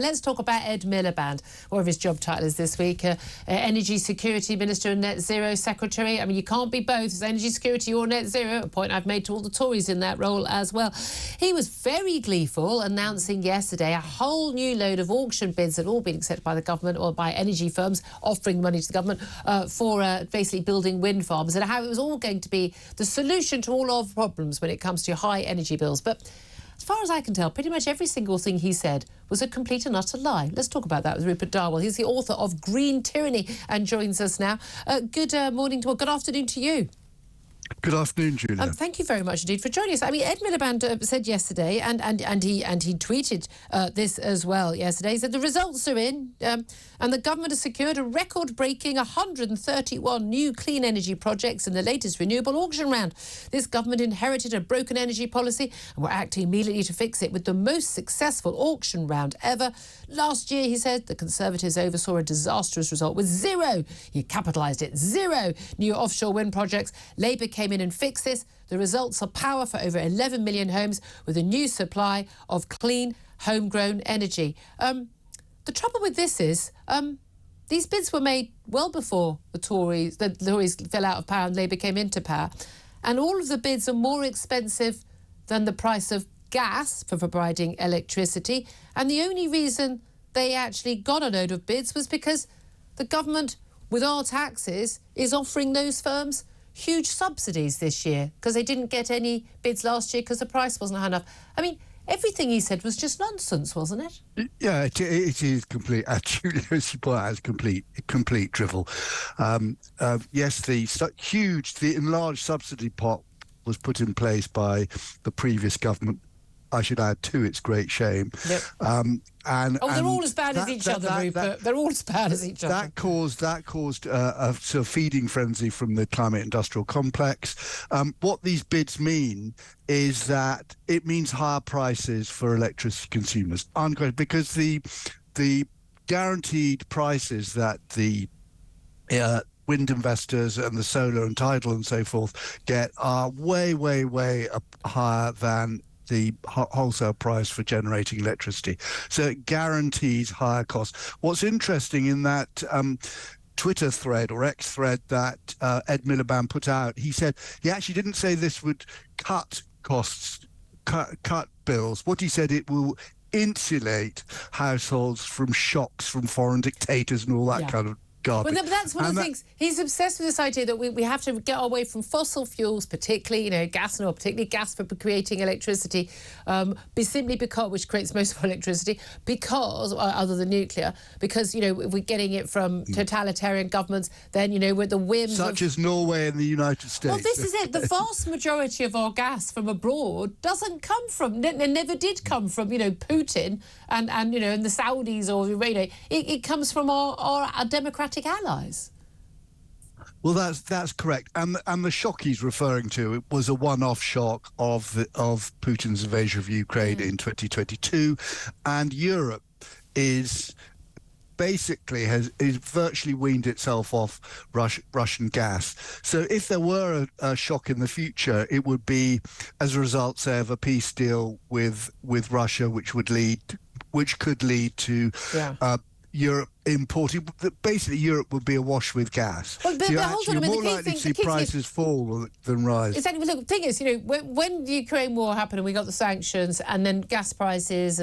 Let's talk about Ed Miliband, whatever his job title is this week. Energy Security Minister and Net Zero Secretary. I mean, you can't be both. It's energy security or net zero, a point I've made to all the Tories in that role as well. He was very gleeful, announcing yesterday a whole new load of auction bids that had all been accepted by the government or by energy firms offering money to the government for basically building wind farms, and how it was all going to be the solution to all our problems when it comes to high energy bills. But as far as I can tell, pretty much every single thing he said was a complete and utter lie. Let's talk about that with Rupert Darwell. He's the author of Green Tyranny and joins us now. Good afternoon to you. Good afternoon, Julia. Thank you very much indeed for joining us. I mean, Ed Miliband said yesterday, and he tweeted this as well yesterday. He said the results are in, and the government has secured a record-breaking 131 new clean energy projects in the latest renewable auction round. This government inherited a broken energy policy, and we're acting immediately to fix it with the most successful auction round ever. Last year, he said, the Conservatives oversaw a disastrous result with zero. He capitalised it. Zero new offshore wind projects. Labour came in and fixed this. The results are power for over 11 million homes with a new supply of clean, homegrown energy. The trouble with this is these bids were made well before the Tories fell out of power and Labour came into power. And all of the bids are more expensive than the price of gas for providing electricity. And the only reason they actually got a load of bids was because the government, with our taxes, is offering those firms huge subsidies this year because they didn't get any bids last year because the price wasn't high enough. I mean, everything he said was just nonsense, wasn't it? Yeah, it is complete. Actually, as you point out, it's complete drivel. Yes, the enlarged subsidy pot was put in place by the previous government, I should add, to its great shame. Yep. They're all as bad as each other, Rupert. They're all as bad as each other. That caused a sort of feeding frenzy from the climate industrial complex. What these bids mean is that it means higher prices for electricity consumers, because the guaranteed prices that the wind investors and the solar and tidal and so forth get are way, way, way higher than the wholesale price for generating electricity. So it guarantees higher costs. What's interesting in that Twitter thread or X thread that Ed Miliband put out, he said he actually didn't say this would cut costs, cut bills. What he said, it will insulate households from shocks from foreign dictators and all that kind of garbage. Well, that's one of the things. He's obsessed with this idea that we have to get away from fossil fuels, particularly, gas and oil, particularly gas for creating electricity, simply because, which creates most of our electricity, because, other than nuclear, because, if we're getting it from totalitarian governments, then, with the whims such as Norway and the United States. Well, this is it. The vast majority of our gas from abroad doesn't come from, never did come from, Putin and the Saudis or, it comes from our democratic allies. Well, that's correct, and the shock he's referring to was a one-off shock of Putin's invasion of Ukraine in 2022, and Europe is virtually weaned itself off Russian gas. So if there were a shock in the future, it would be as a result, say, of a peace deal with Russia, which could lead to Europe importing. Basically, Europe would be awash with gas. Well, but hold on a minute. You're more likely to see prices fall than rise. Exactly. Look, the thing is, when the Ukraine war happened and we got the sanctions, and then gas prices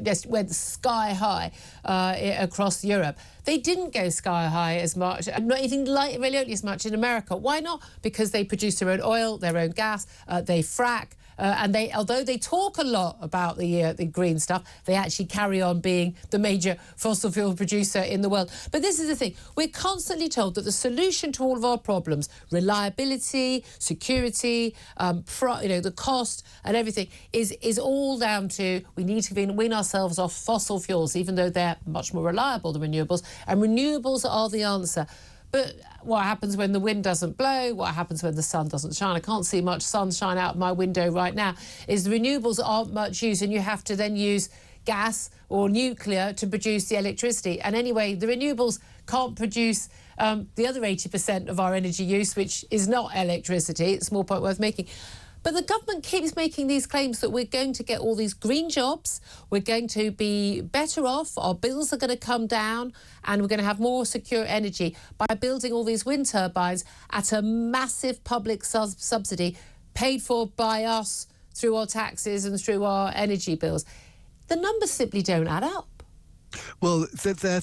just went sky high across Europe, they didn't go sky high as much, and not anything remotely as much in America. Why not? Because they produce their own oil, their own gas, they frack. And although they talk a lot about the green stuff, they actually carry on being the major fossil fuel producer in the world. But this is the thing. We're constantly told that the solution to all of our problems, reliability, security, the cost and everything, is all down to we need to wean ourselves off fossil fuels, even though they're much more reliable than renewables. And renewables are the answer. But what happens when the wind doesn't blow? What happens when the sun doesn't shine? I can't see much sunshine out of my window right now. Is the renewables aren't much use, and you have to then use gas or nuclear to produce the electricity. And anyway, the renewables can't produce the other 80% of our energy use, which is not electricity. It's a small point worth making. But the government keeps making these claims that we're going to get all these green jobs, we're going to be better off, our bills are going to come down, and we're going to have more secure energy by building all these wind turbines at a massive public subsidy paid for by us through our taxes and through our energy bills. The numbers simply don't add up. Well, they're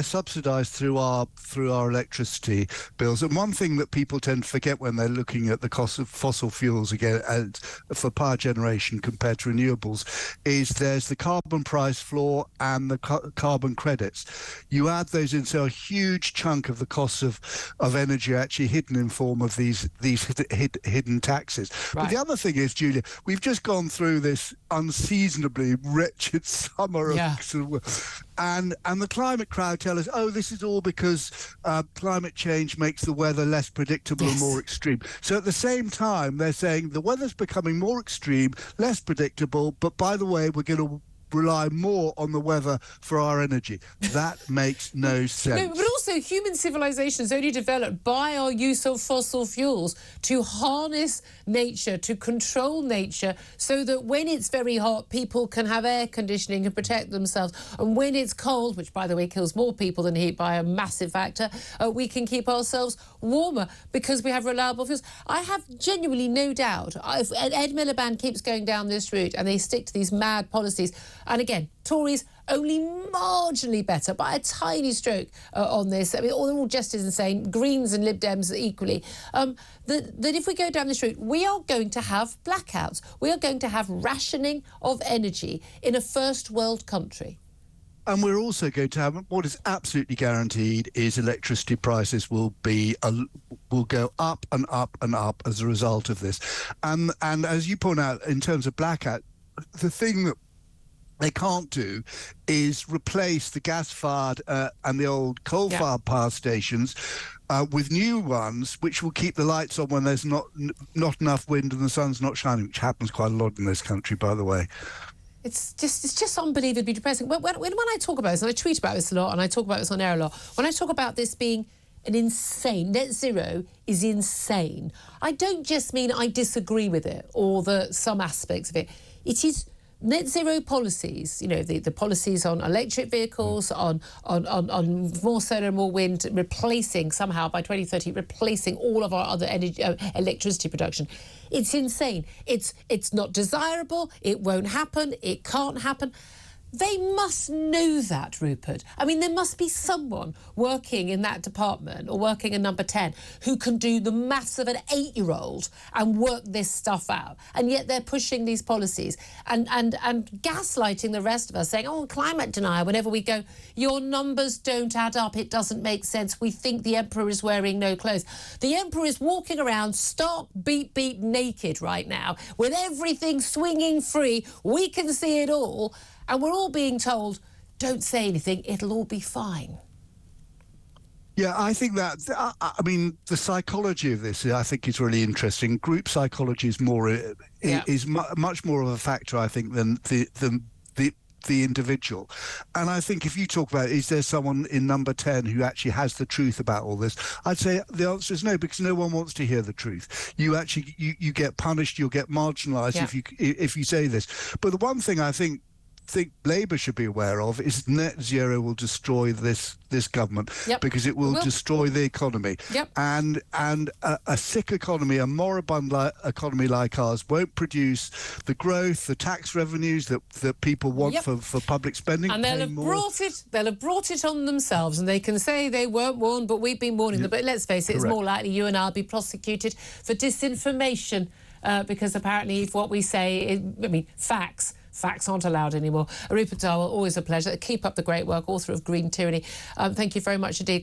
subsidised through our electricity bills. And one thing that people tend to forget when they're looking at the cost of fossil fuels again for power generation compared to renewables is there's the carbon price floor and the carbon credits. You add those in, so a huge chunk of the costs of energy are actually hidden in form of these hidden taxes. Right. But the other thing is, Julia, we've just gone through this unseasonably wretched summer and the climate crowd tell us, oh, this is all because climate change makes the weather less predictable and more extreme. So at the same time, they're saying the weather's becoming more extreme, less predictable, but by the way, we're going to rely more on the weather for our energy. That makes no sense. No, but also human civilization is only developed by our use of fossil fuels to harness nature, to control nature, so that when it's very hot, people can have air conditioning and protect themselves. And when it's cold, which, by the way, kills more people than heat by a massive factor, we can keep ourselves warmer because we have reliable fuels. I have genuinely no doubt, if Ed Miliband keeps going down this route and they stick to these mad policies, and again, Tories only marginally better by a tiny stroke on this. I mean, they're all just as insane. Greens and Lib Dems equally. That if we go down this route, we are going to have blackouts. We are going to have rationing of energy in a first world country. And we're also going to have, what is absolutely guaranteed is electricity prices will go up and up and up as a result of this. And as you point out, in terms of blackout, the thing that they can't do is replace the gas-fired and the old coal-fired power stations with new ones, which will keep the lights on when there's not enough wind and the sun's not shining, which happens quite a lot in this country, by the way. It's just unbelievably depressing. When I talk about this, and I tweet about this a lot, and I talk about this on air a lot, when I talk about this being an insane, net zero is insane, I don't just mean I disagree with it or some aspects of it. It is net zero policies, you know, the policies on electric vehicles, on more solar and more wind, replacing somehow by 2030, replacing all of our other energy, electricity production. It's insane. It's not desirable. It won't happen. It can't happen. They must know that, Rupert. I mean, there must be someone working in that department or working in number 10 who can do the maths of an 8-year-old and work this stuff out. And yet they're pushing these policies and gaslighting the rest of us, saying, oh, climate denial, whenever we go, your numbers don't add up, it doesn't make sense, we think the emperor is wearing no clothes. The emperor is walking around stark, beat naked right now, with everything swinging free. We can see it all. And we're all being told, don't say anything, it'll all be fine. Yeah, I think that, I mean, the psychology of this, I think, is really interesting. Group psychology is much more of a factor, I think, than the individual. And I think if you talk about, is there someone in number 10 who actually has the truth about all this? I'd say the answer is no, because no one wants to hear the truth. You actually, you get punished, you'll get marginalised if you say this. But the one thing I think Labour should be aware of is net zero will destroy this government because it will destroy the economy. And a sick economy, a moribund economy like ours, won't produce the growth, the tax revenues that people want for public spending. And they'll have brought it on themselves, and they can say they weren't warned, but we've been warning them. But let's face it, it's more likely you and I will be prosecuted for disinformation because apparently what we say, facts aren't allowed anymore. Rupert Darwell, always a pleasure. Keep up the great work, author of Green Tyranny. Thank you very much indeed.